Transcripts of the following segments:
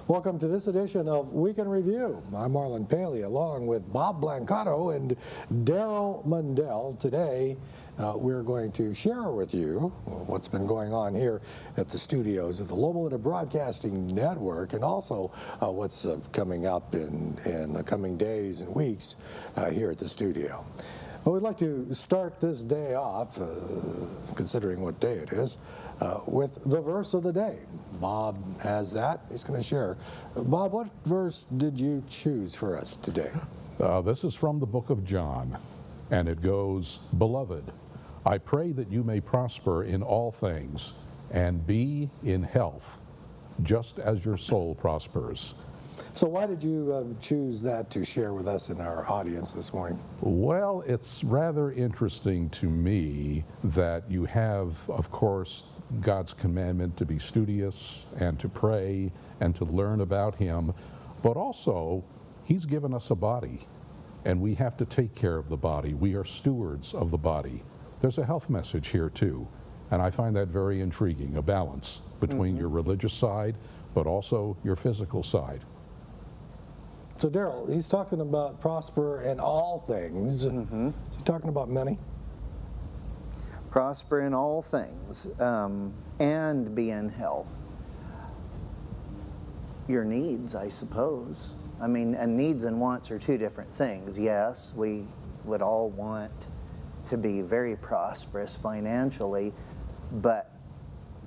Welcome to this edition of Week in Review. I'm Marlon Paley along with Bob Blancato and Daryl Mundell. Today we're going to share with you what's been going on here at the studios of the Loma Broadcasting Network, and also what's coming up in the coming days and weeks here at the studio. Well, we'd like to start this day off, considering what day it is, with the verse of the day. Bob has that. He's going to share. Bob, what verse did you choose for us today? This is from the book of John, and it goes, "Beloved, I pray that you may prosper in all things and be in health, just as your soul prospers." So why did you choose that to share with us in our audience this morning? Well, it's rather interesting to me that you have, of course, God's commandment to be studious and to pray and to learn about Him, but also He's given us a body, and we have to take care of the body. We are stewards of the body. There's a health message here too, and I find that very intriguing, a balance between your religious side, but also your physical side. So Daryl, he's talking about prosper in all things. Is he talking about money? Prosper in all things and be in health. Your needs, I suppose. I mean, and needs and wants are two different things. Yes, we would all want to be very prosperous financially, but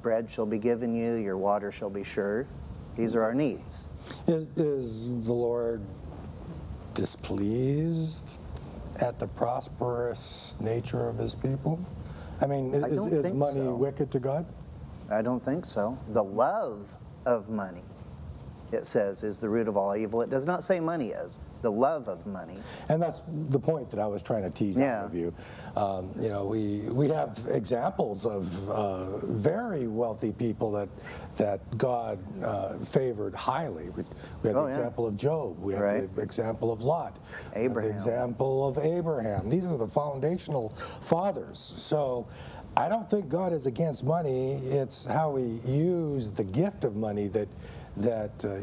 bread shall be given you, your water shall be sure. These are our needs. Is the Lord displeased at the prosperous nature of His people? I mean, is money wicked to God? I don't think so. The love of money, it says, is the root of all evil. It does not say money is. The love of money. And that's the point that I was trying to tease out of you. You know, we have examples of very wealthy people that God favored highly. We have the example of Job. We have the example of Lot. Abraham. The example of Abraham. These are the foundational fathers. So I don't think God is against money. It's how we use the gift of money that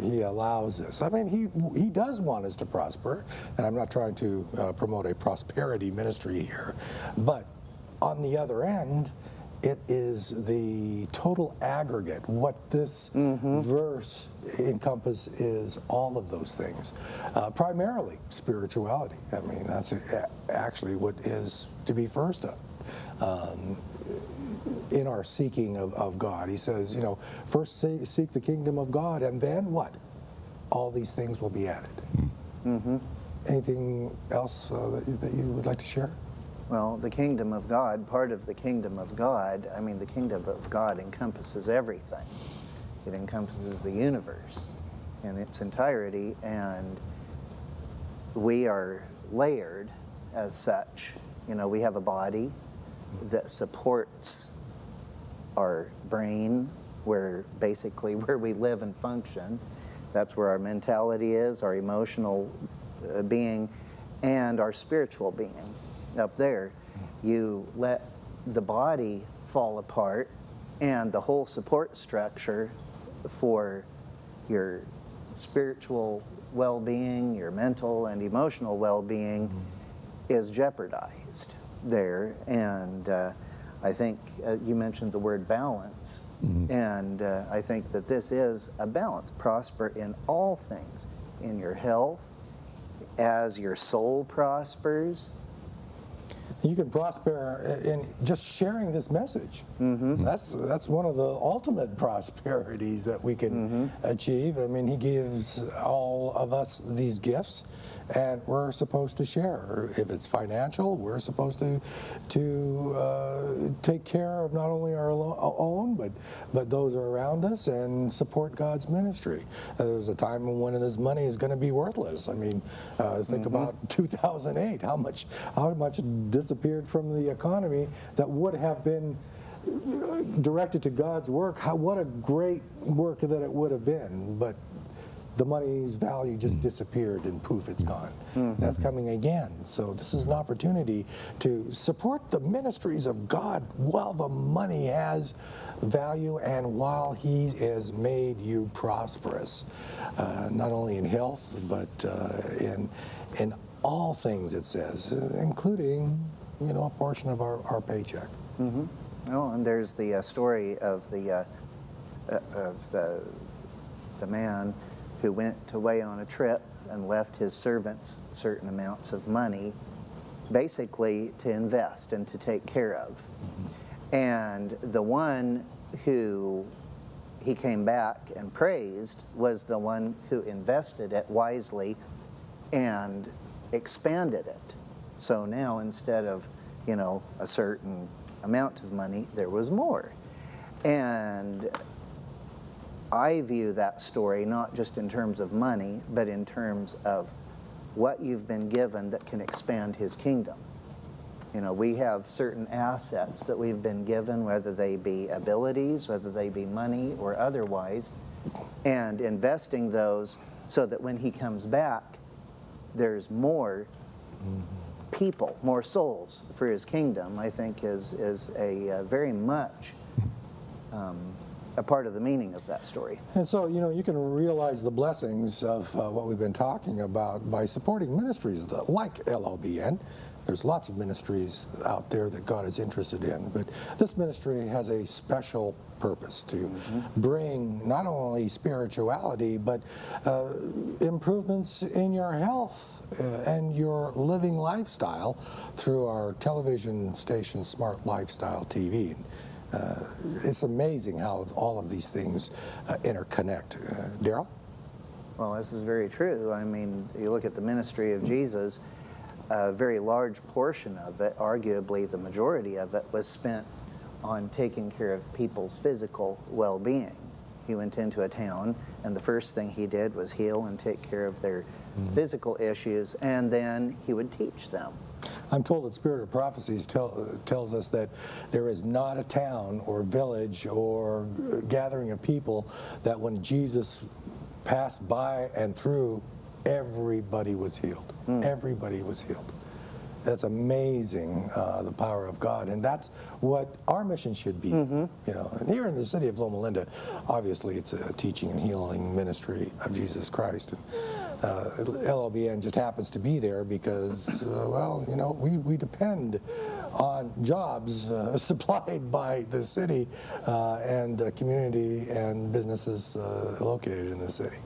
He allows us. I mean, he does want us to prosper, and I'm not trying to promote a prosperity ministry here, but on the other end, it is the total aggregate. What this verse encompasses is all of those things, primarily spirituality. I mean, that's actually what is to be first up. In our seeking of God. He says, you know, first seek the kingdom of God, and then what? All these things will be added. Anything else that you would like to share? Well, the kingdom of God, part of the kingdom of God, I mean, the kingdom of God encompasses everything. It encompasses the universe in its entirety, and we are layered as such. You know, we have a body that supports our brain, where we live and function. That's where our mentality is, our emotional being, and our spiritual being. Up there, you let the body fall apart, and the whole support structure for your spiritual well-being, your mental and emotional well-being is jeopardized there. And I think you mentioned the word balance, and I think that this is a balance. Prosper in all things, in your health, as your soul prospers. You can prosper in just sharing this message. That's one of the ultimate prosperities that we can achieve. I mean, He gives all of us these gifts, and we're supposed to share. If it's financial, we're supposed to take care of not only our own, but those around us, and support God's ministry. There's a time when this money is going to be worthless. I mean, think about 2008. How much disappeared from the economy that would have been directed to God's work. What a great work that it would have been. But the money's value just disappeared and poof, it's gone. That's coming again. So this is an opportunity to support the ministries of God while the money has value and while He has made you prosperous, not only in health, but in all things, it says, including, a portion of our paycheck. Oh, and there's the story of the man who went away on a trip and left his servants certain amounts of money, basically to invest and to take care of. And the one who he came back and praised was the one who invested it wisely and expanded it. So now instead of, a certain amount of money, there was more. And I view that story not just in terms of money, but in terms of what you've been given that can expand His kingdom. We have certain assets that we've been given, whether they be abilities, whether they be money or otherwise, and investing those so that when He comes back, there's more people, more souls for His kingdom, I think is a very much a part of the meaning of that story. And so, you can realize the blessings of what we've been talking about by supporting ministries like LLBN. There's lots of ministries out there that God is interested in, but this ministry has a special purpose to bring not only spirituality, but improvements in your health and your living lifestyle through our television station, Smart Lifestyle TV. It's amazing how all of these things interconnect. Daryl? Well, this is very true. I mean, you look at the ministry of Jesus, a very large portion of it, arguably the majority of it, was spent on taking care of people's physical well-being. He went into a town, and the first thing He did was heal and take care of their physical issues, and then He would teach them. I'm told that Spirit of Prophecies tells us that there is not a town or village or gathering of people that when Jesus passed by and through, everybody was healed. Everybody was healed. That's amazing, the power of God, and that's what our mission should be. And here in the city of Loma Linda, obviously it's a teaching and healing ministry of Jesus Christ. And LLBN just happens to be there because, we depend on jobs supplied by the city and community and businesses located in the city.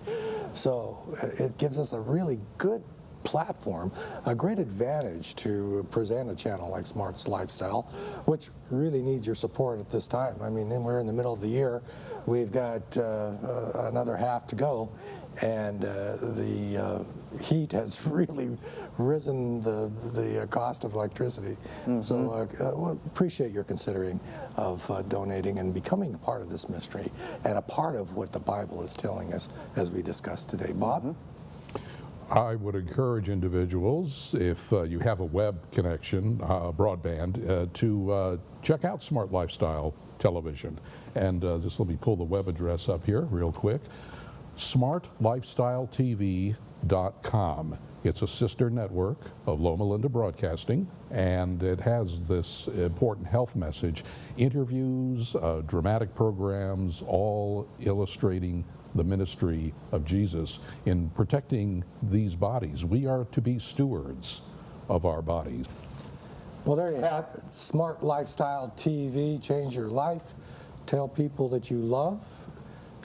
So it gives us a really good platform, a great advantage to present a channel like Smart's Lifestyle, which really needs your support at this time. I mean, then we're in the middle of the year. We've got another half to go, and the heat has really risen the cost of electricity. So we appreciate your considering of donating and becoming a part of this ministry and a part of what the Bible is telling us as we discussed today. Bob? I would encourage individuals, if you have a web connection, broadband, to check out Smart Lifestyle Television. And just let me pull the web address up here real quick. smartlifestyletv.com. It's a sister network of Loma Linda Broadcasting, and it has this important health message, interviews, dramatic programs, all illustrating the ministry of Jesus in protecting these bodies. We are to be stewards of our bodies. Well, there you have it. Smart Lifestyle TV, change your life. Tell people that you love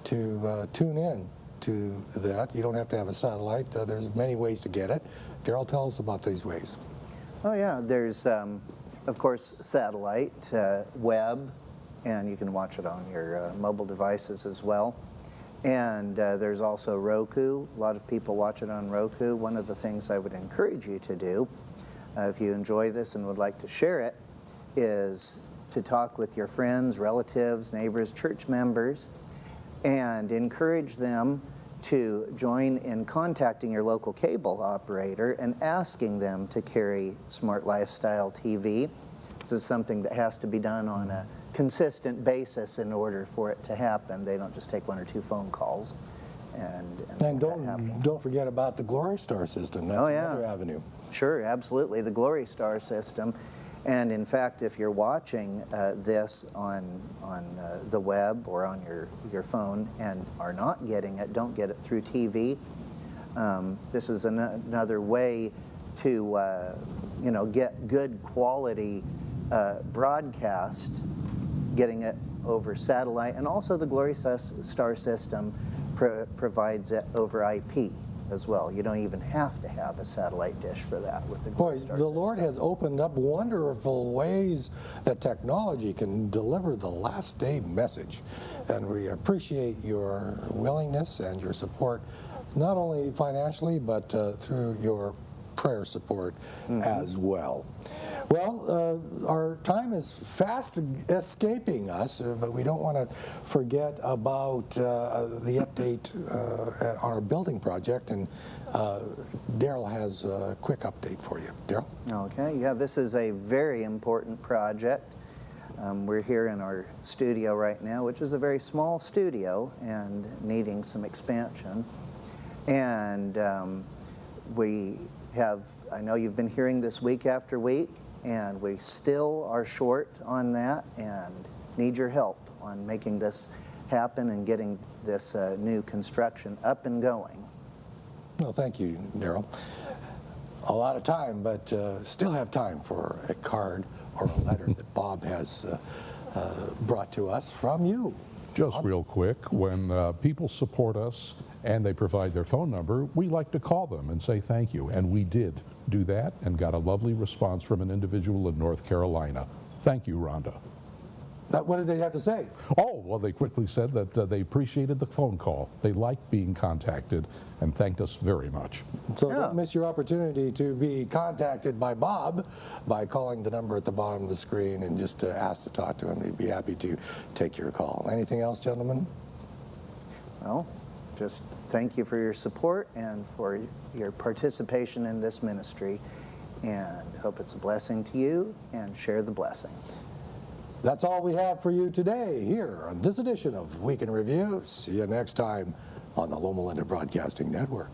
to tune in to that. You don't have to have a satellite. There's many ways to get it. Daryl, tell us about these ways. Oh yeah, there's of course satellite, web, and you can watch it on your mobile devices as well. And there's also Roku. A lot of people watch it on Roku. One of the things I would encourage you to do, if you enjoy this and would like to share it, is to talk with your friends, relatives, neighbors, church members, and encourage them to join in contacting your local cable operator and asking them to carry Smart Lifestyle TV. This is something that has to be done on a consistent basis in order for it to happen. They don't just take one or two phone calls. And that happening. don't forget about the Glory Star system. That's Oh, yeah. another avenue. Sure, absolutely. The Glory Star system. And in fact, if you're watching this on the web or on your phone and are not getting it, don't get it through TV. This is another way to get good quality broadcast, getting it over satellite, and also the Glory Star system provides it over IP as well. You don't even have to have a satellite dish for that with the Glory Boy, Star the system. Lord has opened up wonderful ways that technology can deliver the last day message. And we appreciate your willingness and your support, not only financially, but through your prayer support as well. Well, our time is fast escaping us, but we don't want to forget about the update on our building project, and Daryl has a quick update for you. Daryl? Okay, yeah, this is a very important project. We're here in our studio right now, which is a very small studio and needing some expansion. And we have, I know you've been hearing this week after week, and we still are short on that and need your help on making this happen and getting this new construction up and going. Well, thank you, Daryl. A lot of time, but still have time for a card or a letter that Bob has brought to us from you. Just real quick, when people support us and they provide their phone number, we like to call them and say thank you. And we did do that and got a lovely response from an individual in North Carolina. Thank you, Rhonda. What did they have to say? Oh, well, they quickly said that they appreciated the phone call. They liked being contacted and thanked us very much. So Yeah. don't miss your opportunity to be contacted by Bob by calling the number at the bottom of the screen and just ask to talk to him. He'd be happy to take your call. Anything else, gentlemen? Well, just thank you for your support and for your participation in this ministry, and hope it's a blessing to you, and share the blessing. That's all we have for you today here on this edition of Week in Review. See you next time on the Loma Linda Broadcasting Network.